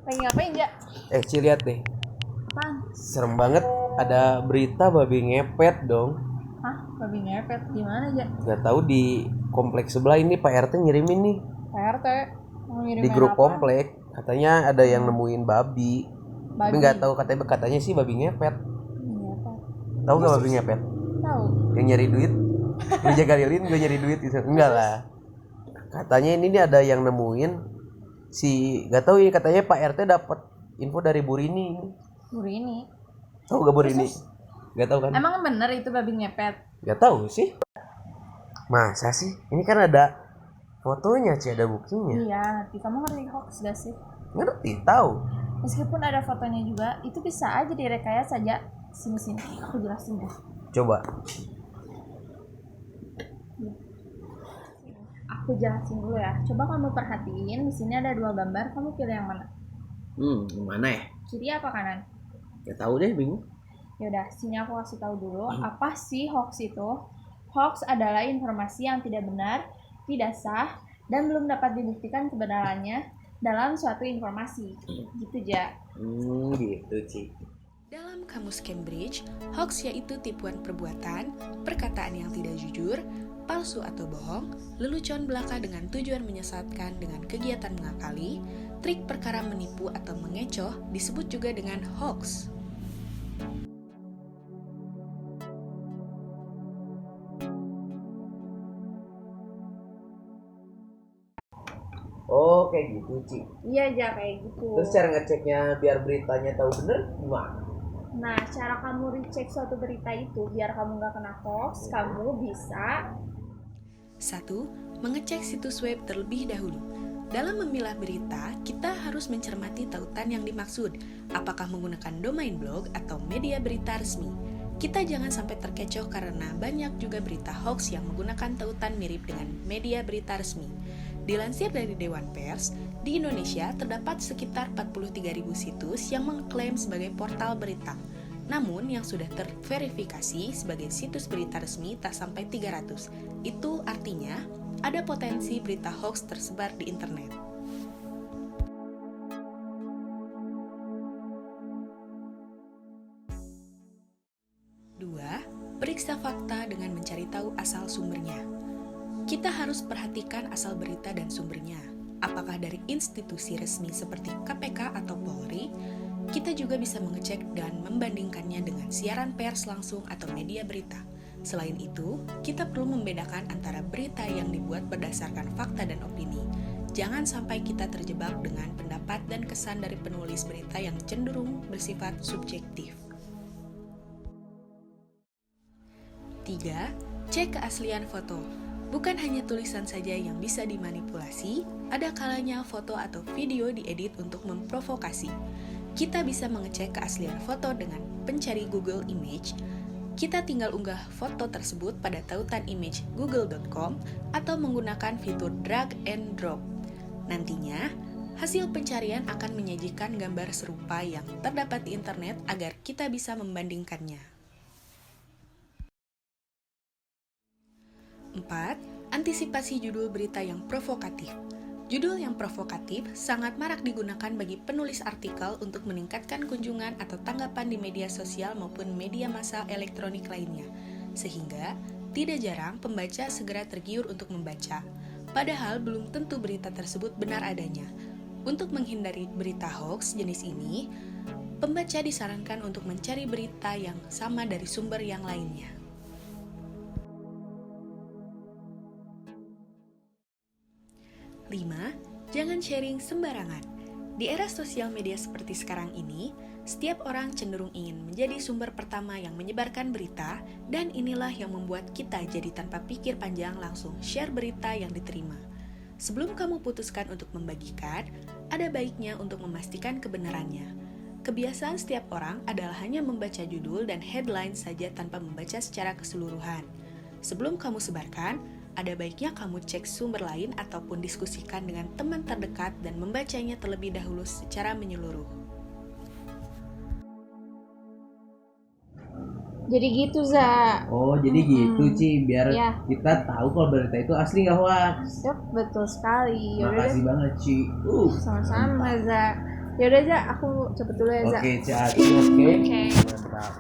Lagi ngapain, Ja? Ci lihat deh. Apaan? Serem banget. Ada berita babi ngepet dong. Hah? Babi ngepet? Gimana, Ja? Gak tahu di kompleks sebelah ini Pak RT ngirimin nih. Pak RT mau ngirimin Di grup apaan? komplek. Katanya ada yang nemuin babi. Tapi Babi. nggak tahu, katanya sih babi ngepet. Ngepet. Tahu nggak babi ngepet? Tahu. Yang nyari duit. Gue jaga lilin, gue nyari duit gitu. Enggak lah. Katanya ini nih ada yang nemuin nggak tahu ini, katanya Pak RT dapat info dari Bu Rini. Bu Rini. Tahu gak Bu Rini? Nggak tahu kan? Emang bener itu babi ngepet? Nggak tahu sih. Masa sih? Ini kan ada fotonya, ada buktinya. Iya, nanti kamu ngerti hoax gak sih? Ngerti, tahu. Meskipun ada fotonya juga, itu bisa aja direkayasa saja. Sini, aku jelasin deh. Coba. Aku jelasin dulu ya. Coba kamu perhatiin, di sini ada 2 gambar, kamu pilih yang mana? Yang mana ya? Kiri apa kanan? Gak tahu deh, bingung. Yaudah, sini aku kasih tahu dulu apa sih hoax itu. Hoax adalah informasi yang tidak benar, tidak sah, dan belum dapat dibuktikan kebenarannya dalam suatu informasi. Gitu, Ja. Gitu, Ci. Dalam Kamus Cambridge, hoax yaitu tipuan perbuatan, perkataan yang tidak jujur, palsu atau bohong, lelucon belaka dengan tujuan menyesatkan dengan kegiatan mengakali, trik perkara menipu atau mengecoh disebut juga dengan hoax. Oh, kayak gitu, Ci. Iya, Ja, kayak gitu. Terus cara ngeceknya biar beritanya tahu bener gimana? Nah, cara kamu recheck suatu berita itu biar kamu nggak kena hoax, kamu bisa 1. Mengecek situs web terlebih dahulu. Dalam memilah berita, kita harus mencermati tautan yang dimaksud, apakah menggunakan domain blog atau media berita resmi. Kita jangan sampai terkecoh karena banyak juga berita hoax yang menggunakan tautan mirip dengan media berita resmi. Dilansir dari Dewan Pers, di Indonesia terdapat sekitar 43.000 situs yang mengklaim sebagai portal berita. Namun yang sudah terverifikasi sebagai situs berita resmi tak sampai 300. Itu artinya ada potensi berita hoax tersebar di internet. 2. Periksa fakta dengan mencari tahu asal sumbernya. Kita harus perhatikan asal berita dan sumbernya. Apakah dari institusi resmi seperti KPK atau Polri? Kita juga bisa mengecek dan membandingkannya dengan siaran pers langsung atau media berita. Selain itu, kita perlu membedakan antara berita yang dibuat berdasarkan fakta dan opini. Jangan sampai kita terjebak dengan pendapat dan kesan dari penulis berita yang cenderung bersifat subjektif. 3. Cek keaslian foto. Bukan hanya tulisan saja yang bisa dimanipulasi, ada kalanya foto atau video diedit untuk memprovokasi. Kita bisa mengecek keaslian foto dengan pencari Google Image. Kita tinggal unggah foto tersebut pada tautan image google.com atau menggunakan fitur drag and drop. Nantinya, hasil pencarian akan menyajikan gambar serupa yang terdapat di internet agar kita bisa membandingkannya. 4. Antisipasi judul berita yang provokatif. Judul yang provokatif sangat marak digunakan bagi penulis artikel untuk meningkatkan kunjungan atau tanggapan di media sosial maupun media massa elektronik lainnya, sehingga tidak jarang pembaca segera tergiur untuk membaca, padahal belum tentu berita tersebut benar adanya. Untuk menghindari berita hoax jenis ini, pembaca disarankan untuk mencari berita yang sama dari sumber yang lainnya. 5. Jangan sharing sembarangan. Di era sosial media seperti sekarang ini, setiap orang cenderung ingin menjadi sumber pertama yang menyebarkan berita, dan inilah yang membuat kita jadi tanpa pikir panjang langsung share berita yang diterima. Sebelum kamu putuskan untuk membagikan, ada baiknya untuk memastikan kebenarannya. Kebiasaan setiap orang adalah hanya membaca judul dan headline saja tanpa membaca secara keseluruhan. Sebelum kamu sebarkan, ada baiknya kamu cek sumber lain ataupun diskusikan dengan teman terdekat dan membacanya terlebih dahulu secara menyeluruh. Jadi gitu, Za. Oh, jadi gitu, Ci, biar Ya. kita tahu kalau berita itu asli nggak hoax. Yap, betul sekali. Yaudah Makasih deh. banget, Ci. Sama-sama, Za. Yaudah, Za. Aku cepet dulu ya, Za. Oke, Ci, oke. Oke. Mantap.